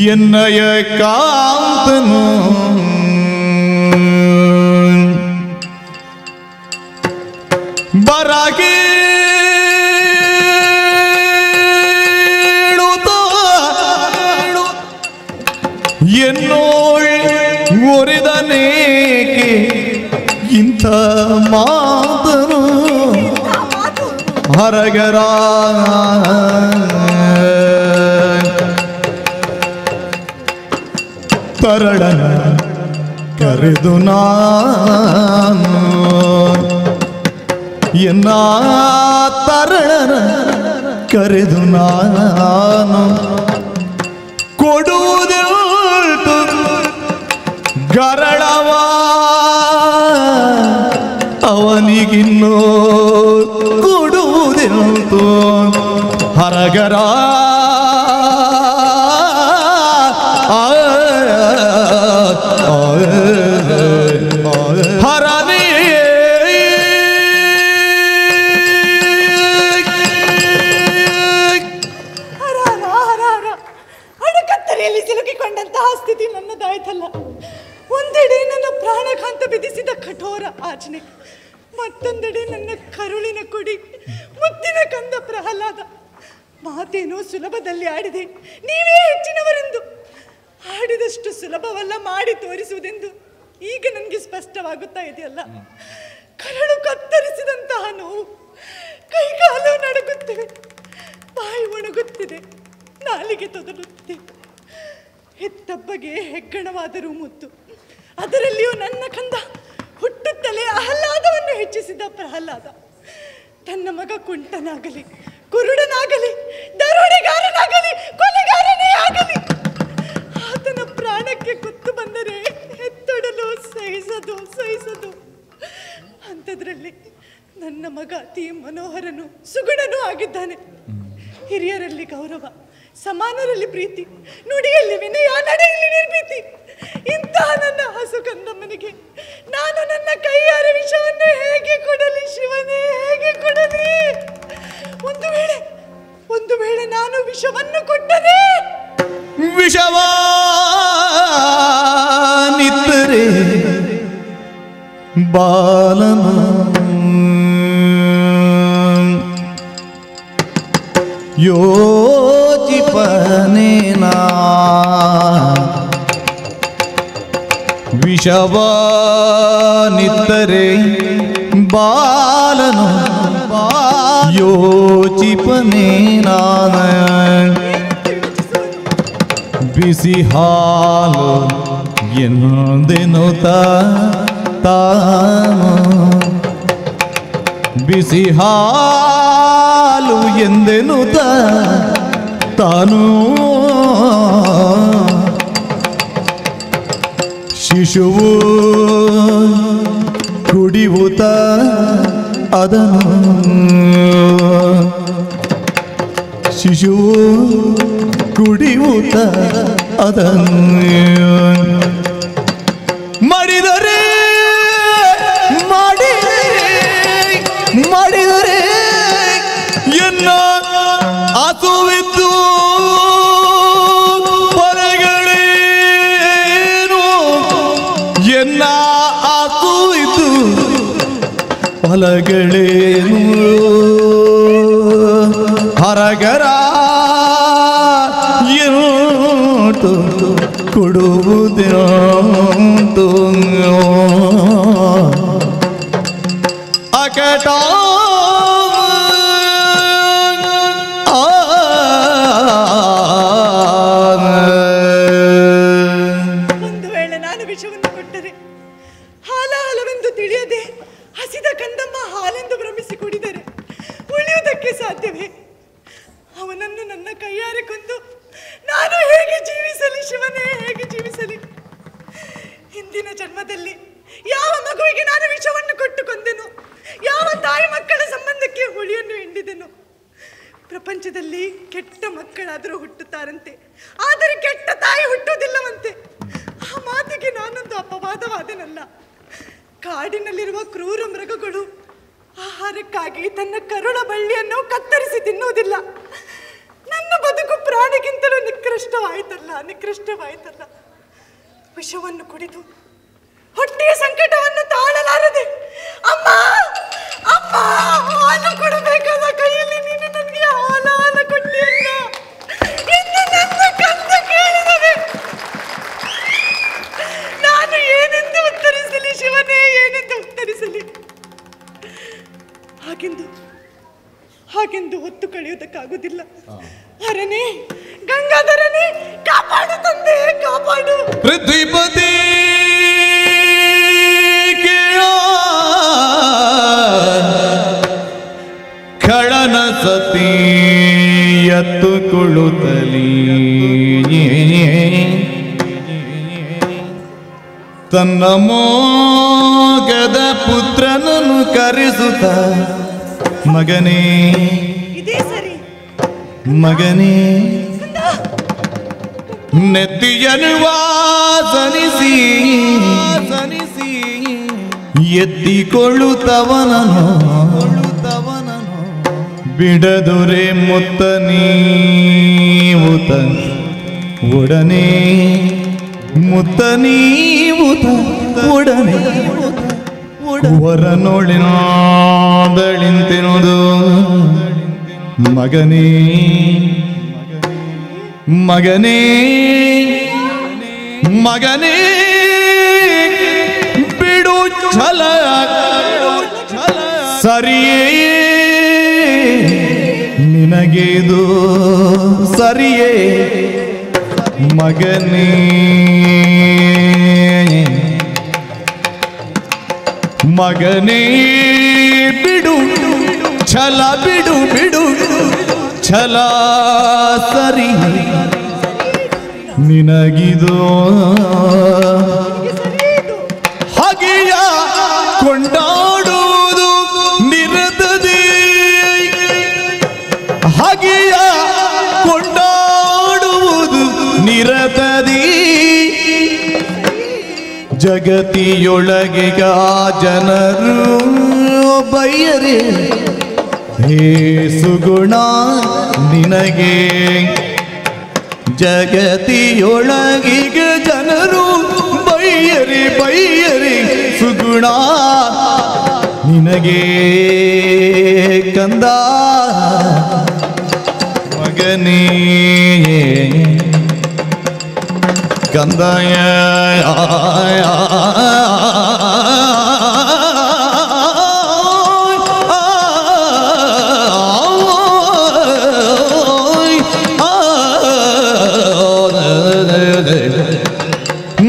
ಎನ್ನಯ ಕಾಂತನು ಬರಗೆ എന്നോൾ ഒരിതനേക്ക് ಇಂಥ ಮಾತನು ಹರಗರ ತರಳನ ಕರೆದು ನಾನು ಎನ್ನ ತರಳನ ಕರೆದು ನಾನು ಕೊಡುವುದುಂಟು ಗರಳವ ಅವನಿಗಿನ್ನೂ ಕೊಡುವುದುಂಟು ಹರಗರ ಹರನೇ ಅಡಕತ್ತರೆಯಲ್ಲಿ ಸಿಲುಕಿಕೊಂಡಂತಹ ಸ್ಥಿತಿ ನನ್ನದಾಯ್ತಲ್ಲ. ಒಂದೆಡೆ ನನ್ನ ಪ್ರಾಣಘಾತ ವಿಧಿಸಿದ ಕಠೋರ ಆಜ್ಞೆ, ಮತ್ತೊಂದೆಡೆ ನನ್ನ ಕರುಳಿನ ಕೊಡಿ ಮುತ್ತಿನ ಕಂದ ಪ್ರಹ್ಲಾದ. ಮಾತೇನೋ ಸುಲಭದಲ್ಲಿ ಆಡಿದೆ, ನೀವೇ ಹೆಚ್ಚಿನವರೆಂದು. ಆಡಿದಷ್ಟು ಸುಲಭವಲ್ಲ ಮಾಡಿ ತೋರಿಸುವುದೆಂದು ಈಗ ನನಗೆ ಸ್ಪಷ್ಟವಾಗುತ್ತಾ ಇದೆಯಲ್ಲ. ಕರಳು ಕತ್ತರಿಸಿದಂತಹ ನೋವು, ಕೈಕಾಲು ನಡುಗುತ್ತಿವೆ, ಬಾಯಿ ಒಣಗುತ್ತಿದೆ, ನಾಲಿಗೆ ತೊದಲುತ್ತಿದೆ. ಹೆತ್ತಬ್ಬಗೆ ಹೆಗ್ಗಣವಾದರೂ ಮುತ್ತು, ಅದರಲ್ಲಿಯೂ ನನ್ನ ಕಂದ ಹುಟ್ಟುತ್ತಲೇ ಆಹ್ಲಾದವನ್ನು ಹೆಚ್ಚಿಸಿದ ಪ್ರಹ್ಲಾದ. ತನ್ನ ಮಗ ಕುಂಟನಾಗಲಿ, ಕುರುಡನಾಗಲಿ, ದರೋಡೆಗಾರನಾಗಲಿ, ಕೊಲೆಗಾರನೇ ಆಗಲಿ, ಆತನ ಪ್ರಾಣಕ್ಕೆ ಕುತ್ತು ಬಂದರೆ ಹೆತ್ತೊಡಲು ಸಹಿಸದು. ಅಂಥದ್ರಲ್ಲಿ ನನ್ನ ಮಗ ಅತಿ ಮನೋಹರನು, ಸುಗುಣನೂ ಆಗಿದ್ದಾನೆ. ಹಿರಿಯರಲ್ಲಿ ಗೌರವ, ಸಮಾನರಲ್ಲಿ ಪ್ರೀತಿ, ನುಡಿಯಲ್ಲಿ ವಿನಯ, ನಡೆಯಲ್ಲಿ ನಿರ್ಭೀತಿ. ಇಂತಹ ನನ್ನ ಹಸು ಕಂದಮ್ಮನಿಗೆ ನಾನು ನನ್ನ ಕೈಯಾರ ವಿಷವನ್ನು ಹೇಗೆ ಕೊಡಲಿ ಶಿವನೇ, ಹೇಗೆ ಕೊಡಲಿ? ಒಂದು ವೇಳೆ ನಾನು ವಿಷವನ್ನು ಕೊಟ್ಟರೆ, ವಿಷವಾನಿತ್ತರೆ ಬಾಲನ ಯೋಚಿಪನೇನಾ ವಿಷವಾನಿತ್ತರೆ ಬಾಲನು ಯೋಚಿಪನೇನಾ ಬಿಸಿ ಹಾಲು ಎಂದೆನುತ ತಾನು ಬಿಸಿ ಹಾಲು ಎಂದೆನುತ ತಾನು ಶಿಶುವು ಕುಡಿಯುತ್ತ ಅದನು ಶಿಶುವು ಕುಡಿಯುತ್ತ ಅದನ್ನು ಮಾಡಿದರೆ ಎನ್ನ ಹಸುವಿದ್ದು ಹೊರಗಳೇನು, ಎನ್ನ ಹಸುವಿದ್ದು ಹೊಲಗಳೇನು ಹರಗರ ಕೊಡುವುದೇಂತು ಅಕಟ ಒಂದು ವೇಳೆ ನಾನು ವಿಷವನ್ನು ಕೊಟ್ಟರೆ, ಹಾಲವೆಂದು ತಿಳಿಯದೆ ಹಸಿದ ಕಂದಮ್ಮ ಹಾಲೆಂದು ಭ್ರಮಿಸಿ ಕುಡಿದರೆ ಉಳಿಯುವುದಕ್ಕೆ ಸಾಧ್ಯವೇ? ಅವನನ್ನು ನನ್ನ ಕೈಯಾರೆ ಕೊಂದು ನಾನು ಹೇಗೆ ಜೀವಿಸಲಿ ಶಿವನೇ, ಹೇಗೆ ಜೀವಿಸಲಿ? ಹಿಂದಿನ ಜನ್ಮದಲ್ಲಿ ಯಾವ ಮಗುವಿಗೆ ನಾನು ವಿಷವನ್ನು ಕೊಟ್ಟು ಕೊಂದೆನು, ಯಾವ ತಾಯಿ ಮಕ್ಕಳ ಸಂಬಂಧಕ್ಕೆ ಹುಳಿಯನ್ನು ಹಿಂಡಿದೆನು? ಪ್ರಪಂಚದಲ್ಲಿ ಕೆಟ್ಟ ಮಕ್ಕಳಾದರೂ ಹುಟ್ಟುತ್ತಾರಂತೆ, ಆದರೆ ಕೆಟ್ಟ ತಾಯಿ ಹುಟ್ಟುವುದಿಲ್ಲವಂತೆ. ಆ ಮಾತಿಗೆ ನಾನೊಂದು ಅಪವಾದವಾದನಲ್ಲ. ಕಾಡಿನಲ್ಲಿರುವ ಕ್ರೂರ ಮೃಗಗಳು ಆಹಾರಕ್ಕಾಗಿ ತನ್ನ ಕರುಳ ಬಳ್ಳಿಯನ್ನು ಕತ್ತರಿಸಿ ತಿನ್ನುವುದಿಲ್ಲ. ನನ್ನ ಬದುಕು ಪ್ರಾಣಿಗಿಂತಲೂ ನಿಕೃಷ್ಟ ನಿಕೃಷ್ಟವಾಯ್ತಲ್ಲ ನಿಕೃಷ್ಟವಾಯ್ತಲ್ಲ. ವಿಷವನ್ನು ಕುಡಿದು ಹೊಟ್ಟೆಯ ಸಂಕಟವನ್ನು ತಾಳಲಾರದೆ ಅಮ್ಮ ಅಮ್ಮ ಹಾಲು ಕೊಡಬೇಕಾದ ಕೈಯಲ್ಲಿ ನೀನು ನನಗೆ ಹಾಲು ಕೊಟ್ಟಿಲ್ಲ ಎಂದು ನನ್ನ ಕಂದು ಕೇಳಿದರೆ ನಾನು ಏನೆಂದು ಉತ್ತರಿಸಲಿ ಶಿವನೇ, ಏನೆಂದು ಉತ್ತರಿಸಲಿ? ಹಾಗೆಂದು ಹೊತ್ತು ಕಳೆಯುವುದಕ್ಕಾಗುವುದಿಲ್ಲ. ಹರನೇ, ಗಂಗಾಧರನೇ, ಕಾಪಾಡು ತಂದೆ, ಕಾಪಾಡು. ಪೃಥ್ವಿಪತಿ ಖಳನ ಸತಿ ಎತ್ತುಕೊಳ್ಳುತ್ತಲೀ ತನ್ನ ಮೋಗದ ಪುತ್ರನನ್ನು ಕರೆಸುತ್ತ ಮಗನೇ ಇದೇ ಸರಿ ಮಗನೇ ನೆತ್ತಿಯನ್ನು ವಾಸನಿಸಿ ಎತ್ತಿಕೊಳ್ಳುತ್ತವನನು ಬಿಡದುರೆ ಮುತ್ತ ನೀವುತ ಒಡನೆ ಮುತ್ತ ನೀವುತ ಒಡನೆ ಹೊರನೋಳಿನಾದಳಿಂತೆನುವುದು ಮಗನೇ ಮಗನೇ ಮಗನೇ ಬಿಡು ಛಲ ಸರಿಯೇ ನಿನಗೇದು ಸರಿಯೇ ಮಗನೇ ಮಗನೇ ಬಿಡು ಛಲ ಬಿಡು ಬಿಡು ಛಲ ಸರಿ ನಿನಗಿದು ಹಾಗೆಯ ಕೊಂಡಾಡುವುದು ನಿರತದೆ ಹಾಗೆಯ ಕೊಂಡಾಡುವುದು ನಿರತದಿ ಜಗತಿಯೊಳಗಿಗ ಜನರು ಬಯ್ಯರೆ ಹೇ ಸುಗುಣ ನಿನಗೆ ಜಗತಿಯೊಳಗಿಗ ಜನರು ಬಯ್ಯರೆ ಬಯ್ಯರೆ ಸುಗುಣ ನಿನಗೆ ಕಂದ ಮಗನೇ ಕಂದಯ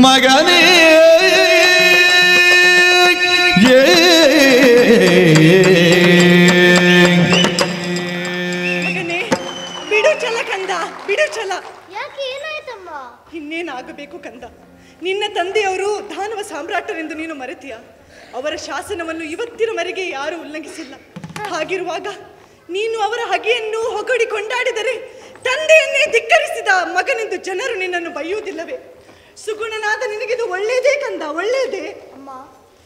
ಮಗನೇ ಮಗನೇ ಬಿಡು ಛಲ ಕಂದ, ಬಿಡು ಛಲ. ಯಾಕೆ ಏನಾಯ್ತಮ್ಮ? ಇನ್ನೇನಾಗಬೇಕು ಕಂದ? ನಿನ್ನ ತಂದೆಯವರು ದಾನವ ಸಾಮ್ರಾಟರೆಂದು ನೀನು ಮರೆತೀಯ? ಅವರ ಶಾಸನವನ್ನು ಇವತ್ತಿನವರೆಗೆ ಯಾರೂ ಉಲ್ಲಂಘಿಸಿಲ್ಲ. ಹಾಗಿರುವಾಗ ನೀನು ಅವರ ಹಗೆಯನ್ನು ಹೊಗಡಿ ಕೊಂಡಾಡಿದರೆ ತಂದೆಯನ್ನೇ ಧಿಕ್ಕರಿಸಿದ ಮಗನೆಂದು ಜನರು ನಿನ್ನನ್ನು ಬೈಯುವುದಿಲ್ಲವೇ? ಸುಗುಣನಾದ ನಿನಗಿದು ಒಳ್ಳೆಯದೇ ಕಂದ, ಒಳ್ಳೆಯದೇ. ಅಮ್ಮ,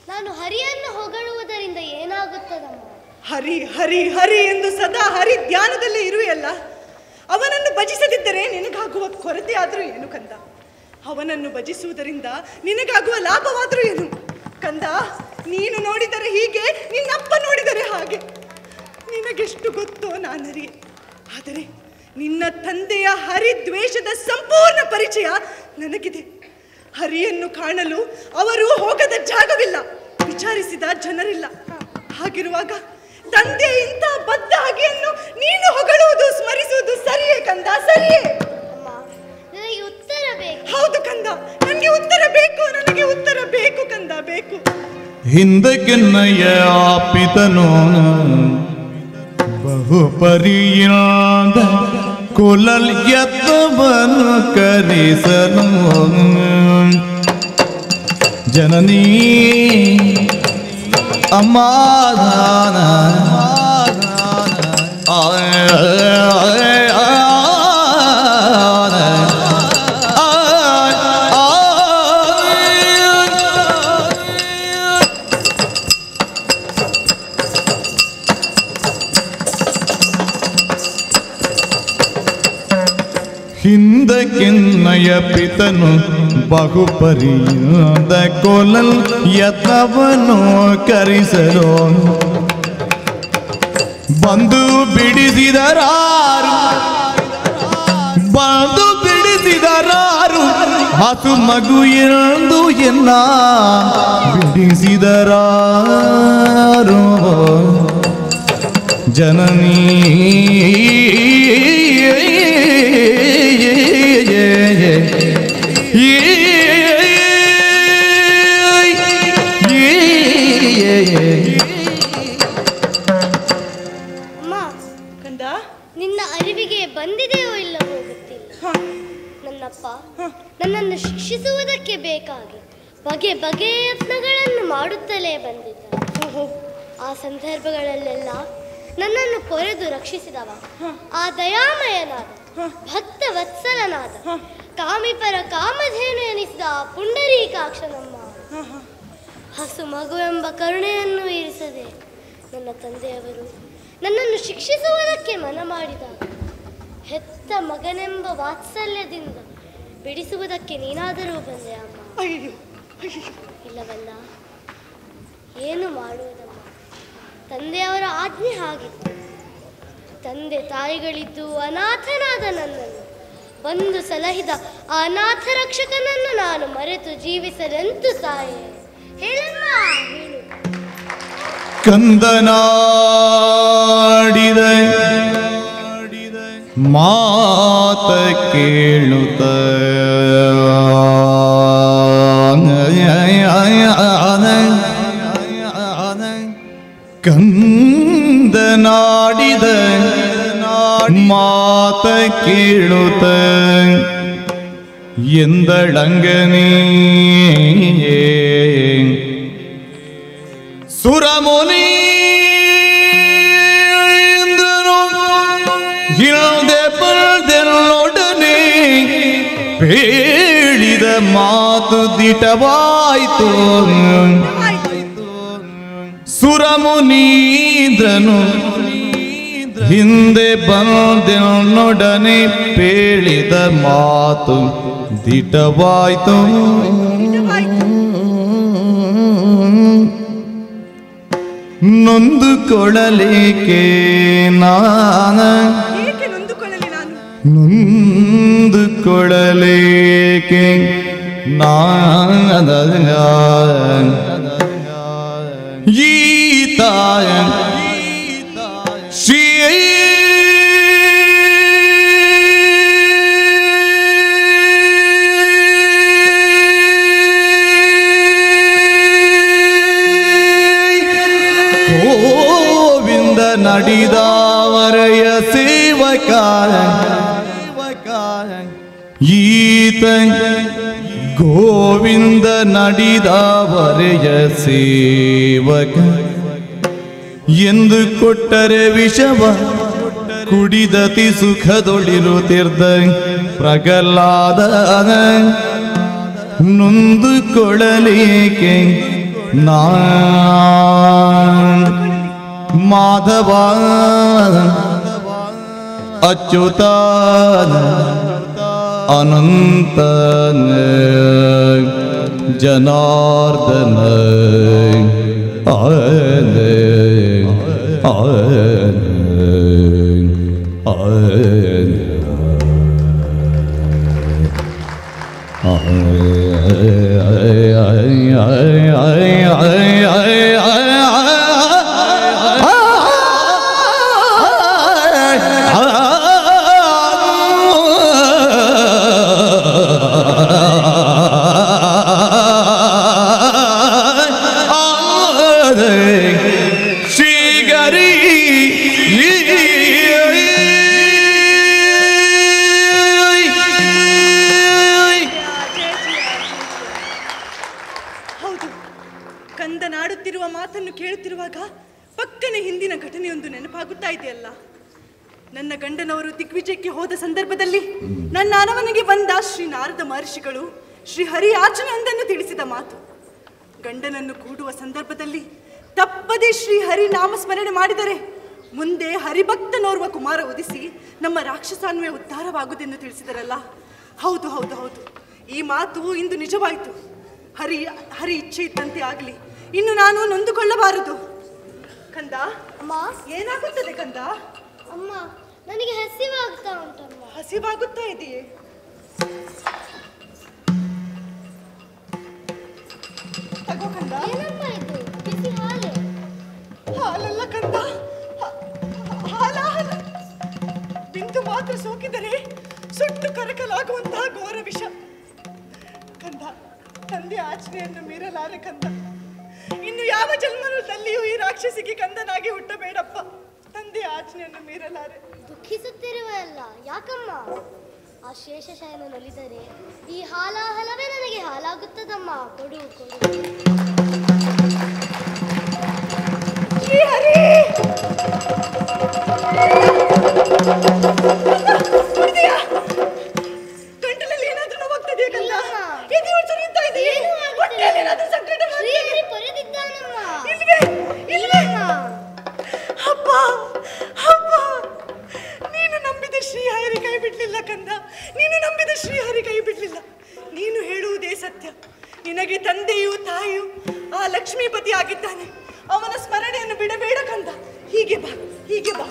ನಾನು ಹರಿಯನ್ನು ಹೊಗಳುವುದರಿಂದ ಏನಾಗುತ್ತದಮ್ಮ? ಹರಿ ಹರಿ ಹರಿ ಎಂದು ಸದಾ ಹರಿ ಧ್ಯಾನದಲ್ಲೇ ಇರುವೆಯಲ್ಲ, ಅವನನ್ನು ಭಜಿಸದಿದ್ದರೆ ನಿನಗಾಗುವ ಕೊರತೆ ಆದರೂ ಏನು ಕಂದ? ಅವನನ್ನು ಭಜಿಸುವುದರಿಂದ ನಿನಗಾಗುವ ಲಾಭವಾದರೂ ಏನು ಕಂದ? ನೀನು ನೋಡಿದರೆ ಹೀಗೆ, ನಿನ್ನಪ್ಪ ನೋಡಿದರೆ ಹಾಗೆ. ನಿನಗೆಷ್ಟು ಗೊತ್ತೋ ನಾನರಿಯೆ. ಆದರೆ ನಿನ್ನ ತಂದೆಯ ಹರಿದ್ವೇಷದ ಸಂಪೂರ್ಣ ಪರಿಚಯ ನನಗಿದೆ. ಹರಿಯನ್ನು ಕಾಣಲು ಅವರು ಹೋಗದ ಜಾಗವಿಲ್ಲ, ವಿಚಾರಿಸಿದ ಜನರಿಲ್ಲ. ಹಾಗಿರುವಾಗ ತಂದೆ ಇಂಥ ಬದ್ಧ ಹಗೆಯನ್ನು ನೀನು ಹೊಗಳುವುದು, ಸ್ಮರಿಸುವುದು ಸರಿಯೇ ಕಂದ, ಸರಿಯೇ? ಅಮ್ಮ, ನನಗೆ ಉತ್ತರ ಬೇಕು. ಹೌದು ಕಂದ, ನನಗೆ ಉತ್ತರ ಬೇಕು, ನನಗೆ ಉತ್ತರ ಬೇಕು ಕಂದ, ಬೇಕು. ಹಿಂದಕ್ಕೆನ್ನಯ್ಯ ಪಿತನು ಬಹುಪರಿಯಾದ ಕುಲಲ್ ಎತ್ತವನು ಕರೆಸಲು ಜನನೀ ಅಮ್ಮಾದಾನ ಹಿಂದಕ್ಕೆನ್ನಯ ಪಿತನು ಬಹುಪರಿಯಾದ ಕೊಲಲ್ ಯತ್ನವನ್ನು ಕರಿಸಲು ಬಂದು ಬಿಡಿಸಿದರಾರು ಹಸು ಮಗು ಎಂದು ಎನ್ನ ಬಿಡಿಸಿದರಾರು ಜನನೀ ಕಂದ, ನಿನ್ನ ಅರಿವಿಗೆ ಬಂದಿದೆಯೋ ಇಲ್ಲವೋ ಗೊತ್ತಿಲ್ಲ. ನನ್ನಪ್ಪ ನನ್ನನ್ನು ಶಿಕ್ಷಿಸುವುದಕ್ಕೆ ಬೇಕಾಗಿ ಬಗೆ ಬಗೆಯ ಯತ್ನಗಳನ್ನು ಮಾಡುತ್ತಲೇ ಬಂದಿದ್ದ. ಆ ಸಂದರ್ಭಗಳಲ್ಲೆಲ್ಲ ನನ್ನನ್ನು ಕೊರೆದು ರಕ್ಷಿಸಿದವ ಆ ದಯಾಮಯನಾದ ಭಕ್ತ ವತ್ಸಲನಾದ ಕಾಮಿಪರ ಕಾಮಧೇನು ಎನಿಸಿದ ಆ ಪುಂಡರೀಕಾಕ್ಷನಮ್ಮ. ಹಸು ಮಗು ಎಂಬ ಕರುಣೆಯನ್ನು ಇರಿಸದೆ ನನ್ನ ತಂದೆಯವರು ನನ್ನನ್ನು ಶಿಕ್ಷಿಸುವುದಕ್ಕೆ ಮನ ಮಾಡಿದಾಗ ಹೆತ್ತ ಮಗನೆಂಬ ವಾತ್ಸಲ್ಯದಿಂದ ಬಿಡಿಸುವುದಕ್ಕೆ ನೀನಾದರೂ ಬಂದೆ ಅಮ್ಮ. ಇಲ್ಲವಲ್ಲ, ಏನು ಮಾಡುವುದಮ್ಮ? ತಂದೆಯವರ ಆಜ್ಞೆ ಆಗಿತ್ತು. ತಂದೆ ತಾಯಿಗಳಿದ್ದು ಅನಾಥನಾದ ನನ್ನನ್ನು ಬಂದು ಸಲಹಿದ ಆ ಅನಾಥ ರಕ್ಷಕನನ್ನು ನಾನು ಮರೆತು ಜೀವಿಸಲೆಂತು ತಾಯೇ? ಹೇಳಮ್ಮ, ಹೇಳು. ಕಂದನಾಡಿದ ಮಾತ ಕೇಳುತ್ತ ಕಂದನಾಡಿದ ಮಾತ ಕೇಳುತ್ತ ಎಂದಳಂಗನೇ ಸುರಮುನಿ ಹಿಂದೆ ಬಲ್ದೆಲ್ಲೊಡನೆ ಹೇಳಿದ ಮಾತು ದಿಟವಾಯಿತು. ಸುರಮುನೀಂದ್ರನು ಹಿಂದೆ ಬಂದೆಲ್ಲೊಡನೆ ಹೇಳಿದ ಮಾತು ದಿಟವಾಯಿತು. ನೊಂದುಕೊಳ್ಳಲೇಕೆ ನಾನು ನೊಂದುಕೊಳ್ಳಲೇಕೆ ಈತಾಯ ಶ್ರೀ ಗೋವಿಂದ ನಡಿದಾವರೆಯ ಸೇವಕ ಈತ ಗೋವಿಂದ ನಡಿದಾವರೆಯ ಸೇವಕ ಎಂದು ಕೊಟ್ಟರೆ ವಿಷವ ಕುಡಿದತಿ ಸುಖದೊಳಿರುತ್ತಿರ್ದ ಪ್ರಗಲ್ಲಾದ ನೊಂದುಕೊಳ್ಳಲೇಕೆ ನಾ ಮಾಧವ ಅಚ್ಯುತ ಅನಂತ ಜನಾರ್ದನ ಆನ ಆನ ಕಂದನಾಡುತ್ತಿರುವ ಮಾತನ್ನು ಕೇಳುತ್ತಿರುವಾಗ ಪಕ್ಕನೆ ಹಿಂದಿನ ಘಟನೆಯೊಂದು ನೆನಪಾಗುತ್ತಾ ಇದೆಯಲ್ಲ. ನನ್ನ ಗಂಡನವರು ದಿಗ್ವಿಜಯಕ್ಕೆ ಹೋದ ಸಂದರ್ಭದಲ್ಲಿ ನನ್ನ ಅರಮನೆಗೆ ಬಂದ ಶ್ರೀ ನಾರದ ಮಹರ್ಷಿಗಳು ಶ್ರೀ ಹರಿಯಾಚನೆಯೊಂದನ್ನು ತಿಳಿಸಿದ ಮಾತು. ಗಂಡನನ್ನು ಕೂಡುವ ಸಂದರ್ಭದಲ್ಲಿ ತಪ್ಪದೆ ಶ್ರೀ ಹರಿ ನಾಮಸ್ಮರಣೆ ಮಾಡಿದರೆ ಮುಂದೆ ಹರಿಭಕ್ತನೋರ್ವ ಕುಮಾರ ಉದಿಸಿ ನಮ್ಮ ರಾಕ್ಷಸಾನ್ವಯ ಉದ್ಧಾರವಾಗುವುದೆಂದು ತಿಳಿಸಿದರಲ್ಲ. ಹೌದು ಹೌದು ಹೌದು, ಈ ಮಾತು ಇಂದು ನಿಜವಾಯಿತು. ಹರಿ ಇಚ್ಛೆ ಇದ್ದಂತೆ ಆಗಲಿ. ಇನ್ನು ನಾನು ನೊಂದುಕೊಳ್ಳಬಾರದು. ಕಂದ, ಅಮ್ಮ, ಏನಾಗುತ್ತದೆ ಕಂದ? ಅಮ್ಮ, ನನಗೆ ಹಸಿವಾಗ್ತಾ ಉಂಟಮ್ಮ. ಹಸಿವಾಗುತ್ತಾ ಇದೆಯೇ? ತಗೋ ಕಂದ. ಏನಪ್ಪ ಇದು? ಬಿಸಿ ಹಾಲು? ಹಾಲಲ್ಲ ಕಂದ, ಹಾಲ. ಬಿಂದು ಮಾತ್ರ ಸೋಕಿದರೆ ಸುಟ್ಟು ಕರಕಲಾಗುವಂತಹ ಘೋರ ವಿಷ. ಕಂದ, ತಂದೆ ಆಜ್ಞೆಯನ್ನು ಮೀರಲಾರೆ ಕಂದ. ಇನ್ನು ಯಾವ ಜನ್ಮದಲ್ಲಿಯೂ ಈ ರಾಕ್ಷಸಿಗೆ ಕಂದನಾಗಿ ಹುಟ್ಟಬೇಡಪ್ಪ. ತಂದೆ ಆಜ್ಞೆಯನ್ನು ಮೀರಲಾರೆ. ದುಃಖಿಸುತ್ತಿರುವಲ್ಲ ಯಾಕಮ್ಮ? ಆ ಶೇಷಶಯನ ನಲಿದರೆ ಈ ಹಾಲಾಹಲವೇ ನನಗೆ ಹಾಲಾಗುತ್ತದಮ್ಮ. ಕೊಡು ಕೊಡು. ಗಂಟಲಲ್ಲಿ ಏನಾದ್ರೂ ನೋವಾಗ್ತದೆಯಾ ಕಂದ? ಎದೆ ಸುರಿಯುತ್ತಾ ಇದೆಯೇ? ಹೊಟ್ಟೆಯಲ್ಲಿ ಏನಾದ್ರೂ ಸಂಕಟ ಶ್ರೀಹರಿ ಪೊರೆದಿದ್ದಾನಮ್ಮ. ಇಲ್ವೇ? ಇಲ್ವೇ? ಅಪ್ಪ ಅಪ್ಪ, ನೀನು ನಂಬಿದ ಶ್ರೀಹರಿ ಕೈ ಬಿಡ್ಲಿಲ್ಲ ಕಂದ. ನೀನು ನಂಬಿದ ಶ್ರೀಹರಿ ಕೈ ಬಿಡ್ಲಿಲ್ಲ. ನೀನು ಹೇಳುವುದೇ ಸತ್ಯ. ನಿನಗೆ ತಂದೆಯೂ ತಾಯಿಯೂ ಆ ಲಕ್ಷ್ಮೀಪತಿ ಆಗಿದ್ದಾನೆ. ಅವನ ಸ್ಮರಣೆಯನ್ನು ಬಿಡಬೇಡ ಕಂದ. ಹೀಗೆ ಬಾ, ಹೀಗೆ ಬಾ.